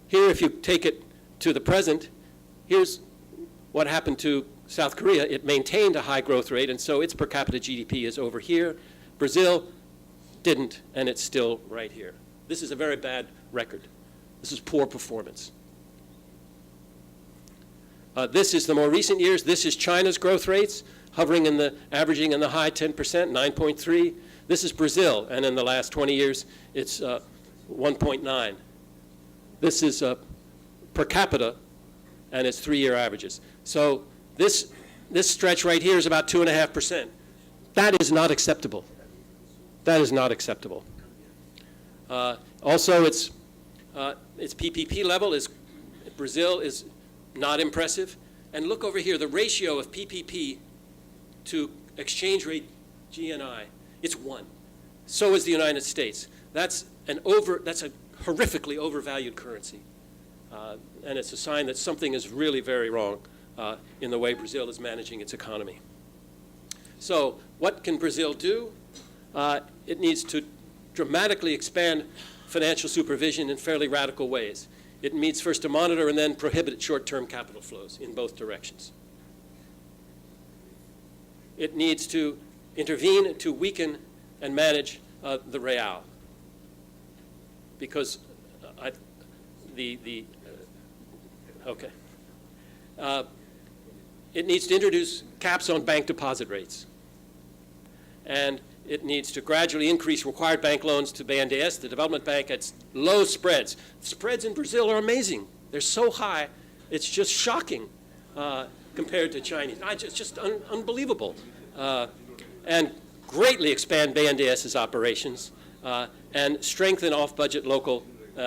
Here, if you take it to the present, here's what happened to South Korea. It maintained a high growth rate, and so its per capita GDP is over here. Brazil didn't, and it's still right here. This is a very bad record. This is poor performance. This is the more recent years. This is China's growth rates, hovering in the, averaging in the high 10%, 9.3. This is Brazil, and in the last 20 years, it's 1.9. This is per capita, and it's 3-year averages. So this stretch right here is about 2.5%. That is not acceptable. That is not acceptable. Also, its PPP level is, Brazil is not impressive. And look over here, the ratio of PPP to exchange rate GNI, it's 1. So is the United States. That's a horrifically overvalued currency. And it's a sign that something is really very wrong in the way Brazil is managing its economy. So what can Brazil do? It needs to dramatically expand financial supervision in fairly radical ways. It needs first to monitor and then prohibit short-term capital flows in both directions. It needs to intervene to weaken and manage the real, because it needs to introduce caps on bank deposit rates, and it needs to gradually increase required bank loans to BNDES, the development bank, at low spreads. Spreads in Brazil are amazing. They're so high, it's just shocking compared to Chinese. It's just unbelievable. And greatly expand BNDES's operations and strengthen off-budget local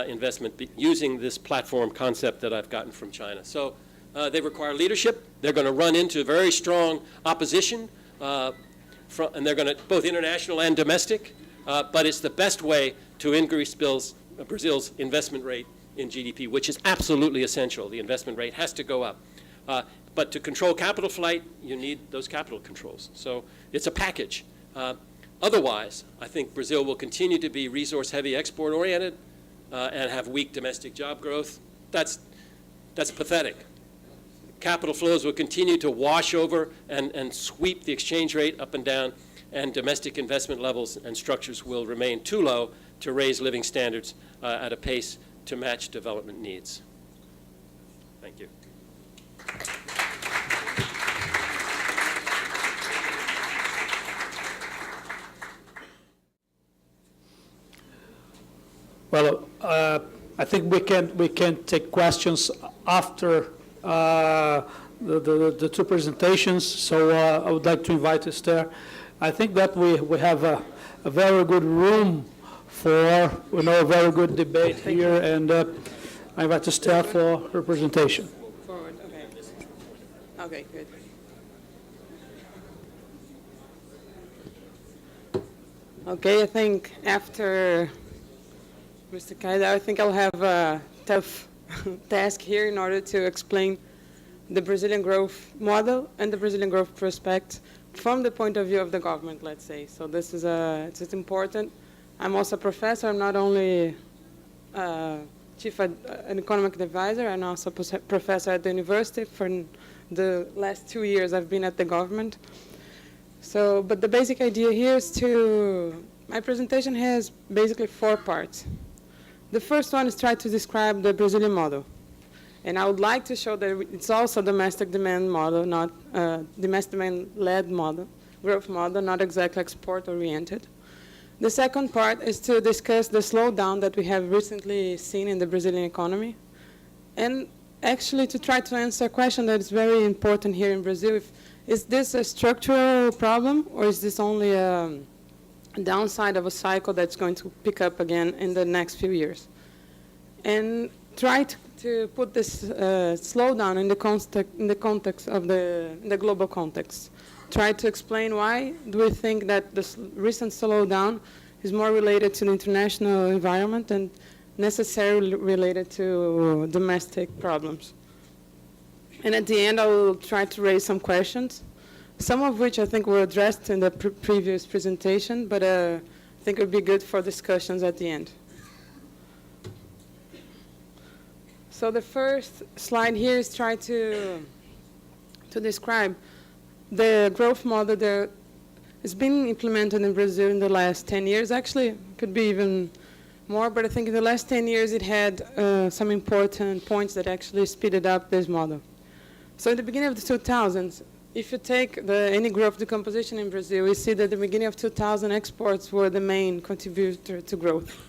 investment using this platform concept that I've gotten from China. So they require leadership. They're going to run into very strong opposition, and they're going to, both international and domestic, but it's the best way to increase Brazil's investment rate in GDP, which is absolutely essential. The investment rate has to go up. But to control capital flight, you need those capital controls. So it's a package. Otherwise, I think Brazil will continue to be resource-heavy, export-oriented, and have weak domestic job growth. That's pathetic. Capital flows will continue to wash over and sweep the exchange rate up and down, and domestic investment levels and structures will remain too low to raise living standards at a pace to match development needs. Thank you. Well, I think we can take questions after the two presentations. So I would like to invite Esther. I think that we have a very good room for a very good debate here, and I invite Esther for her presentation. Forward. Okay. Okay. Good. Okay. I think after Mr. Keidel, I think I'll have a tough task here in order to explain the Brazilian growth model and the Brazilian growth prospect from the point of view of the government, let's say. So this is it's important. I'm also a professor. I'm not only an economic advisor. I'm also a professor at the university. For the last 2 years, I've been at the government. So, but the basic idea here is my presentation has basically 4 parts. The first one is try to describe the Brazilian model. And I would like to show that it's also a domestic demand model, not domestic demand-led model, growth model, not exactly export-oriented. The second part is to discuss the slowdown that we have recently seen in the Brazilian economy. And actually to try to answer a question that is very important here in Brazil. Is this a structural problem, or is this only a downside of a cycle that's going to pick up again in the next few years? And try to put this slowdown in the context of the global context. Try to explain why do we think that this recent slowdown is more related to the international environment and necessarily related to domestic problems. And at the end, I will try to raise some questions, some of which I think were addressed in the previous presentation, but I think it would be good for discussions at the end. So the first slide here is try to describe the growth model that has been implemented in Brazil in the last 10 years. Actually, could be even more, but I think in the last 10 years it had some important points that actually speeded up this model. So in the beginning of the 2000s, if you take any growth decomposition in Brazil, we see that at the beginning of 2000, exports were the main contributor to growth.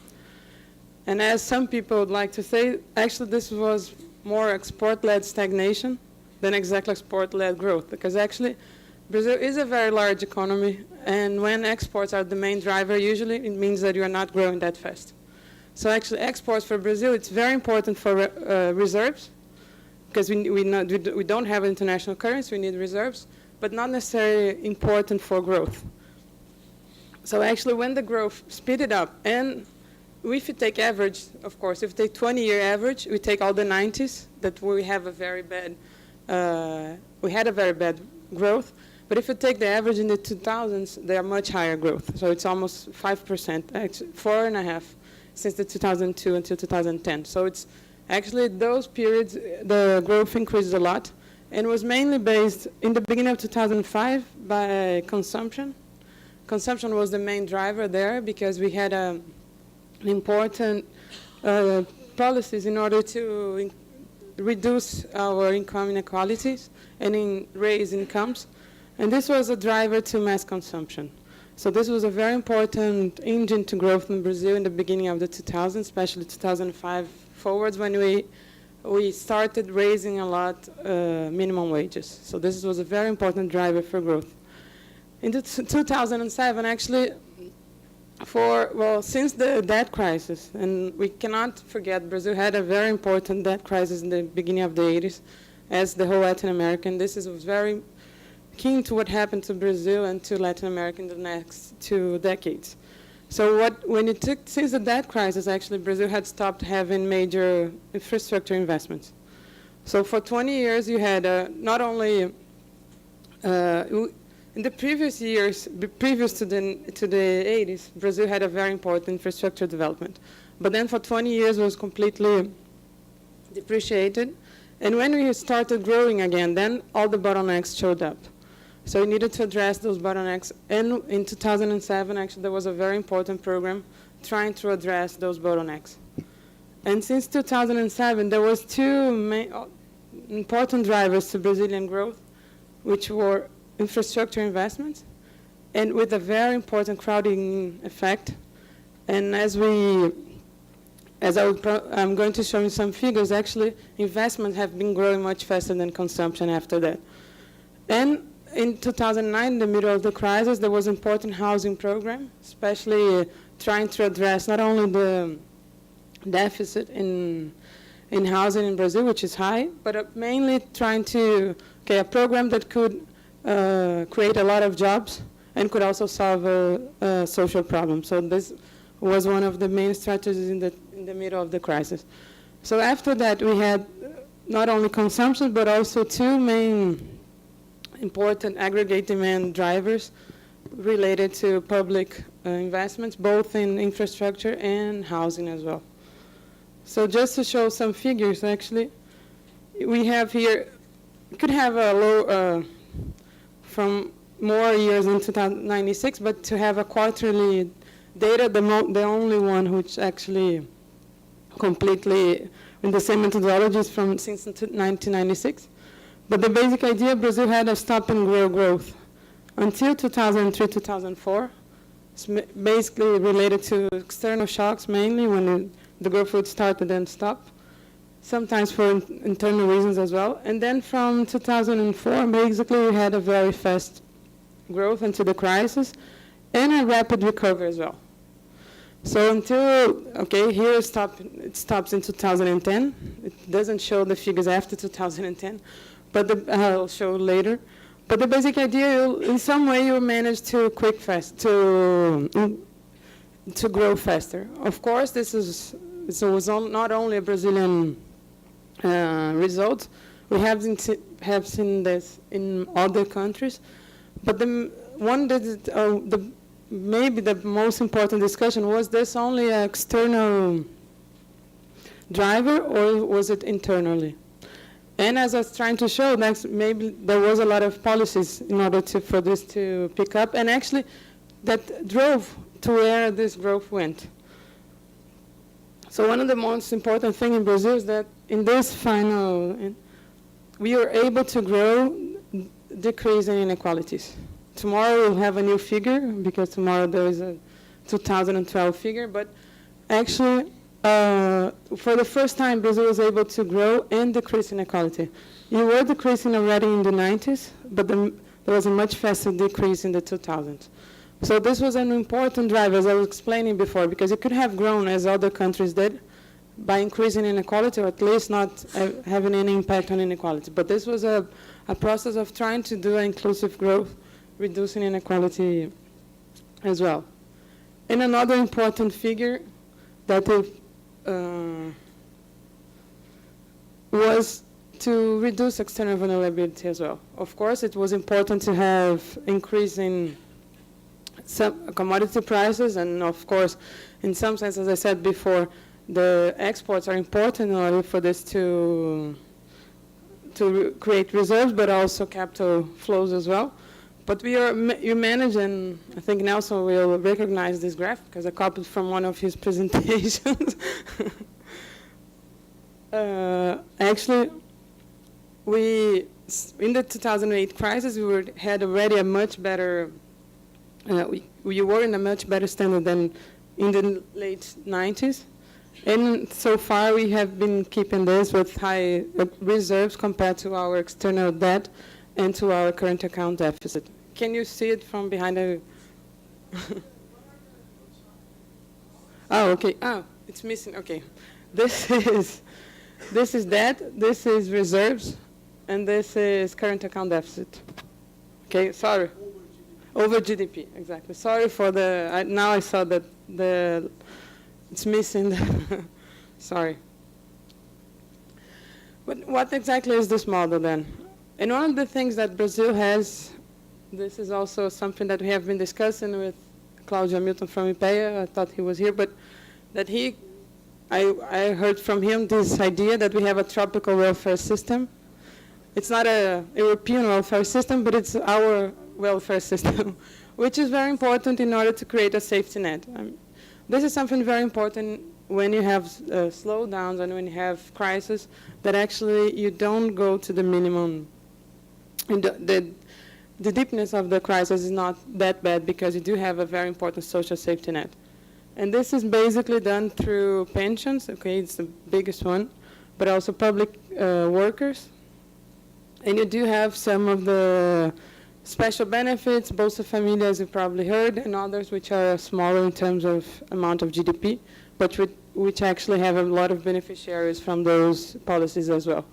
And as some people would like to say, actually this was more export-led stagnation than exactly export-led growth, because actually Brazil is a very large economy, and when exports are the main driver, usually it means that you are not growing that fast. So actually exports for Brazil, it's very important for reserves, because we don't have international currency, we need reserves, but not necessarily important for growth. So actually when the growth speeded up, and if you take average, of course, if you take 20-year average, we take all the 90s, that we have a very bad, we had a very bad growth. But if you take the average in the 2000s, they are much higher growth. So it's almost 5%, actually 4.5% since the 2002 until 2010. So it's actually those periods, the growth increased a lot, and was mainly based in the beginning of 2005 by consumption. Consumption was the main driver there because we had important policies in order to reduce our income inequalities and raise incomes. And this was a driver to mass consumption. So this was a very important engine to growth in Brazil in the beginning of the 2000s, especially 2005 forwards, when we started raising a lot minimum wages. So this was a very important driver for growth. In 2007, actually, since the debt crisis, and we cannot forget Brazil had a very important debt crisis in the beginning of the 80s, as the whole Latin America, and this was very keen to what happened to Brazil and to Latin America in the next 2 decades. So since the debt crisis, actually, Brazil had stopped having major infrastructure investments. So for 20 years, you had not only, in the previous years, previous to the 80s, Brazil had a very important infrastructure development. But then for 20 years, it was completely depreciated. And when we started growing again, then all the bottlenecks showed up. So we needed to address those bottlenecks. And in 2007, actually, there was a very important program trying to address those bottlenecks. And since 2007, there was 2 main, important drivers to Brazilian growth, which were infrastructure investments, and with a very important crowding effect. And I'm going to show you some figures, actually, investments have been growing much faster than consumption after that. And in 2009, in the middle of the crisis, there was an important housing program, especially trying to address not only the deficit in housing in Brazil, which is high, but mainly trying to, a program that could create a lot of jobs and could also solve a social problem. So this was one of the main strategies in the middle of the crisis. So after that, we had not only consumption, but also 2 main important aggregate demand drivers related to public investments, both in infrastructure and housing as well. So just to show some figures, actually, we have here, we could have a low, from more years in 1996, but to have a quarterly data, the only one which actually completely in the same methodologies since 1996. But the basic idea, Brazil had a stop and grow growth until 2003, 2004. It's basically related to external shocks mainly, when the growth would start and then stop, sometimes for internal reasons as well. And then from 2004, basically we had a very fast growth until the crisis and a rapid recovery as well. So until, here it stops in 2010. It doesn't show the figures after 2010. But I'll show later. But the basic idea, in some way, you manage to grow faster. Of course, this was not only a Brazilian result. We have seen this in other countries. But the one that maybe the most important discussion was this only external driver, or was it internally? And as I was trying to show, maybe there was a lot of policies in order for this to pick up, and actually that drove to where this growth went. So one of the most important things in Brazil is that in this final, we were able to grow, decreasing inequalities. Tomorrow we'll have a new figure, because tomorrow there is a 2012 figure, but actually, for the first time, Brazil was able to grow and decrease inequality. You were decreasing already in the 90s, but there was a much faster decrease in the 2000s. So this was an important driver, as I was explaining before, because it could have grown, as other countries did, by increasing inequality, or at least not having any impact on inequality. But this was a process of trying to do inclusive growth, reducing inequality as well. And another important figure that was to reduce external vulnerability as well. Of course, it was important to have increase in some commodity prices, and of course, in some sense, as I said before, the exports are important in order for this to create reserves, but also capital flows as well. But you manage, and I think Nelson will recognize this graph because I copied from one of his presentations. Actually, in the 2008 crisis, had already a much better, we were in a much better standard than in the late 90s. And so far, we have been keeping this with high reserves compared to our external debt and to our current account deficit. Can you see it from behind the... Oh, okay. Oh, it's missing. Okay. This is debt, this is reserves, and this is current account deficit. Okay, sorry. Over GDP, exactly. Sorry for the... now I saw that it's missing. Sorry. But what exactly is this model then? And one of the things that Brazil has, this is also something that we have been discussing with Claudio Milton from IPEA. I thought he was here, but that I heard from him this idea that we have a tropical welfare system. It's not a European welfare system, but it's our welfare system, which is very important in order to create a safety net. This is something very important when you have slowdowns and when you have crisis, that actually you don't go to the minimum. The deepness of the crisis is not that bad because you do have a very important social safety net. And this is basically done through pensions, okay, it's the biggest one, but also public workers. And you do have some of the special benefits, Bolsa Família, as you probably heard, and others which are smaller in terms of amount of GDP, but which actually have a lot of beneficiaries from those policies as well.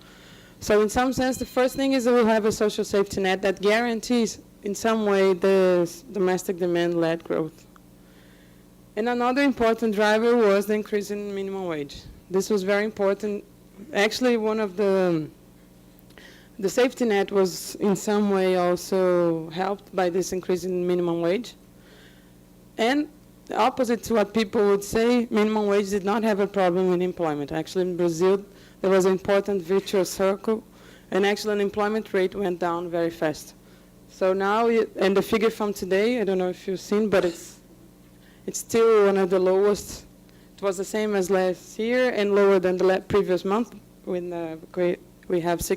So in some sense, the first thing is that we'll have a social safety net that guarantees in some way the domestic demand-led growth. And another important driver was the increase in minimum wage. This was very important. Actually, one of the safety net was in some way also helped by this increase in minimum wage. And the opposite to what people would say, minimum wage did not have a problem with employment. Actually, in Brazil, there was an important virtuous circle, and actually unemployment rate went down very fast. So now, and the figure from today, I don't know if you've seen, but it's still one of the lowest. It was the same as last year and lower than the previous month when we have 6